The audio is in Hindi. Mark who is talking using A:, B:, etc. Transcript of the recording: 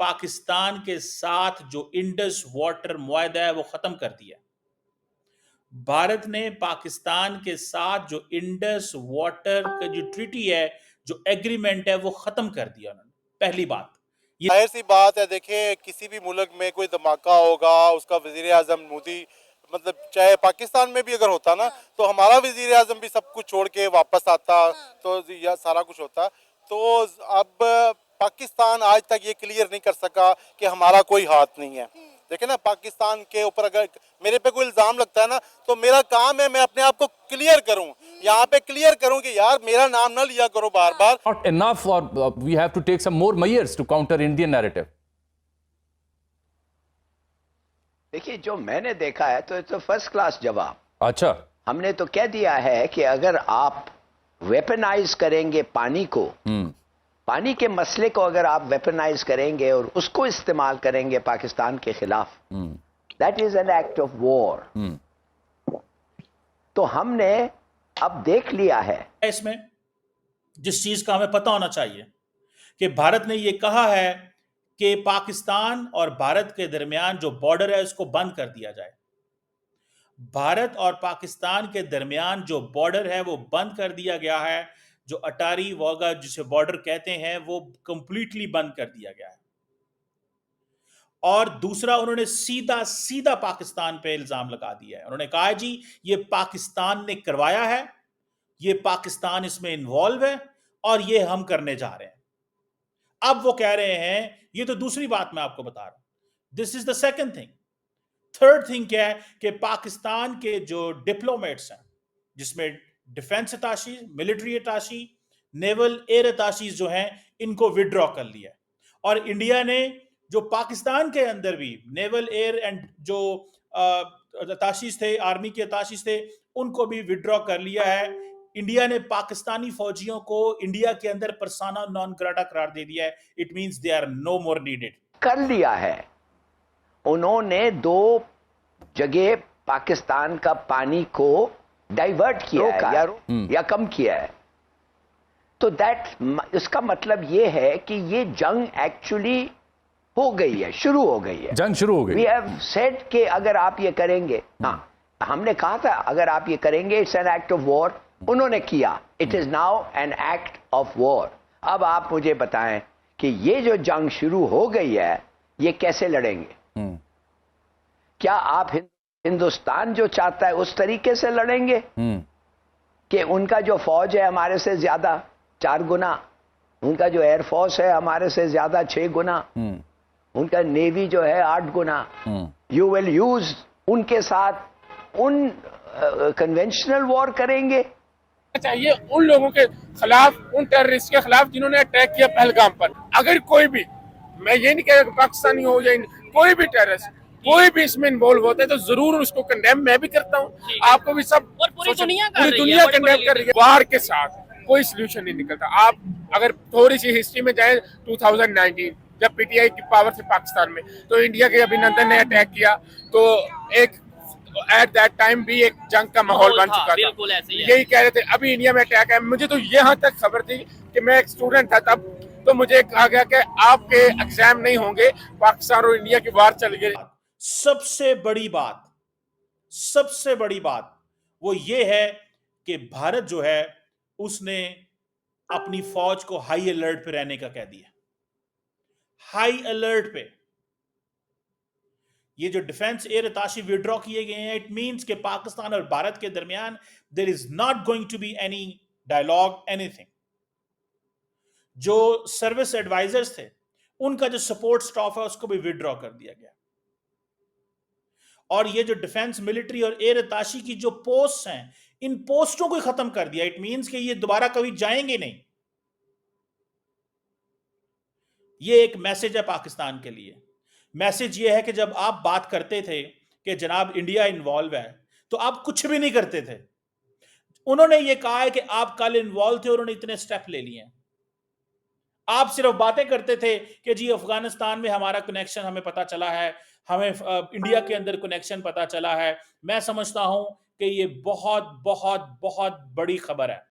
A: पाकिस्तान के साथ जो इंडस वाटर मुआहदा है वो खत्म कर दिया। भारत ने पाकिस्तान के साथ जो इंडस वाटर का जो ट्रीटी है, जो एग्रीमेंट है, वो खत्म कर दिया उन्होंने। पहली बात ये
B: जाहिर सी बात है। देखिए, किसी भी मुल्क में कोई धमाका होगा, उसका वजीर आजम मोदी, मतलब चाहे पाकिस्तान में भी अगर होता ना, तो हमारा वजीर आजम भी सब कुछ छोड़ के वापस आता, तो यह सारा कुछ होता। तो अब पाकिस्तान आज तक ये क्लियर नहीं कर सका कि हमारा कोई हाथ नहीं है। देखिए ना, पाकिस्तान के ऊपर अगर मेरे पे कोई इल्जाम लगता है ना, तो मेरा काम है मैं अपने आप को क्लियर करूं, यहाँ पे क्लियर करूं कि यार मेरा नाम ना लिया करो बार बार।
C: Not enough, or we have to take some more measures to counter Indian narrative.
D: देखिए, जो मैंने देखा है तो फर्स्ट क्लास जवाब।
C: अच्छा,
D: हमने तो कह दिया है कि अगर आप वेपनाइज करेंगे पानी को, पानी के मसले को अगर आप वेपनाइज करेंगे और उसको इस्तेमाल करेंगे पाकिस्तान के खिलाफ, that is an act of war. तो हमने अब देख लिया है
A: इसमें जिस चीज का हमें पता होना चाहिए कि भारत ने यह कहा है कि पाकिस्तान और भारत के दरमियान जो बॉर्डर है उसको बंद कर दिया जाए। भारत और पाकिस्तान के दरमियान जो बॉर्डर है वो बंद कर दिया गया है। जो अटारी वाघा जिसे बॉर्डर कहते हैं वो कंप्लीटली बंद कर दिया गया है। और दूसरा, उन्होंने सीधा सीधा पाकिस्तान पे इल्जाम लगा दिया है। उन्होंने कहा जी ये पाकिस्तान ने करवाया है, ये पाकिस्तान इसमें इन्वॉल्व है और ये हम करने जा रहे हैं। अब वो कह रहे हैं, ये तो दूसरी बात मैं आपको बता रहा हूं, this is the second thing. Third thing क्या है कि पाकिस्तान के जो डिप्लोमेट्स हैं, जिसमें डिफेंस अटाशी, मिलिट्री अटाशी, नेवल एयर अटाशीज जो हैं, इनको विड्रॉ कर लिया। और इंडिया ने जो पाकिस्तान के अंदर भी नेवल एयर एंड जो अटाशीज थे, आर्मी के अटाशीज थे, उनको भी विड्रॉ कर लिया है। इंडिया ने पाकिस्तानी फौजियों को इंडिया के अंदर पर्सोना नॉन ग्राटा करार दे दिया है। It means they are no more needed.
D: कर लिया है। उन्होंने दो जगह पाकिस्तान का पानी को डाइवर्ट किया है या कम किया है। तो इसका मतलब ये है कि ये जंग एक्चुअली हो गई है, शुरू हो गई है।
C: जंग शुरू हो गई।
D: वी हैव सेड कि अगर आप ये करेंगे, हाँ, हमने कहा था अगर आप ये करेंगे it's an act of war. उन्होंने किया, it is now an act of war. अब आप मुझे बताएं कि ये जो जंग शुरू हो गई है ये कैसे लड़ेंगे? क्या आप हिंदुस्तान जो चाहता है उस तरीके से लड़ेंगे कि उनका जो फौज है हमारे से ज्यादा 4 गुना, उनका जो एयरफोर्स है हमारे से ज्यादा 6 गुना, उनका नेवी जो है 8 गुना, यू विल यूज उनके साथ उन कन्वेंशनल वॉर करेंगे?
E: चाहिए उन लोगों के खिलाफ, उन टेररिस्ट के खिलाफ जिन्होंने अटैक किया पहलगाम पर। अगर कोई भी, मैं ये नहीं कह रहा पाकिस्तानी हो या कोई भी टेररिस्ट, कोई भी इसमें इन्वॉल्व होता है तो जरूर उसको कंडेम मैं भी करता हूँ, आपको भी सब, पूरी दुनिया कंडेम कर रही है। वार के साथ कोई सोल्यूशन नहीं निकलता। आप अगर थोड़ी सी हिस्ट्री में जाए 2019 जब पीटीआई की पावर थी पाकिस्तान में, तो इंडिया के अभिनंदन ने अटैक किया, तो एक एट दैट टाइम भी एक जंग का माहौल बन चुका था। यही कह रहे थे अभी इंडिया में अटैक है। मुझे तो यहाँ तक खबर थी कि मैं एक स्टूडेंट था तब, तो मुझे कहा गया कि आपके एग्जाम नहीं होंगे, पाकिस्तान और इंडिया की वार चल गई।
A: सबसे बड़ी बात वो ये है कि भारत जो है उसने अपनी फौज को हाई अलर्ट पे रहने का कह दिया। हाई अलर्ट पे। ये जो डिफेंस एयर अटाशी विड्रॉ किए गए हैं, इट मींस कि पाकिस्तान और भारत के दरमियान there is not going to be any dialogue, anything. जो सर्विस एडवाइजर्स थे उनका जो सपोर्ट स्टाफ है उसको भी विड्रॉ कर दिया गया। और ये जो डिफेंस, मिलिट्री और एयर अटाशी की जो पोस्ट हैं, इन पोस्टों को खत्म कर दिया। इट मींस कि ये दोबारा कभी जाएंगे नहीं। ये एक मैसेज है पाकिस्तान के लिए। मैसेज ये है कि जब आप बात करते थे कि जनाब इंडिया इन्वॉल्व है, तो आप कुछ भी नहीं करते थे। उन्होंने ये कहा है कि आप कल इन्वॉल्व थे और उन्होंने इतने स्टेप ले लिए हैं। आप सिर्फ बातें करते थे कि जी अफगानिस्तान में हमारा कनेक्शन हमें पता चला है, हमें इंडिया के अंदर कनेक्शन पता चला है। मैं समझता हूं कि ये बहुत बहुत बहुत बड़ी खबर है।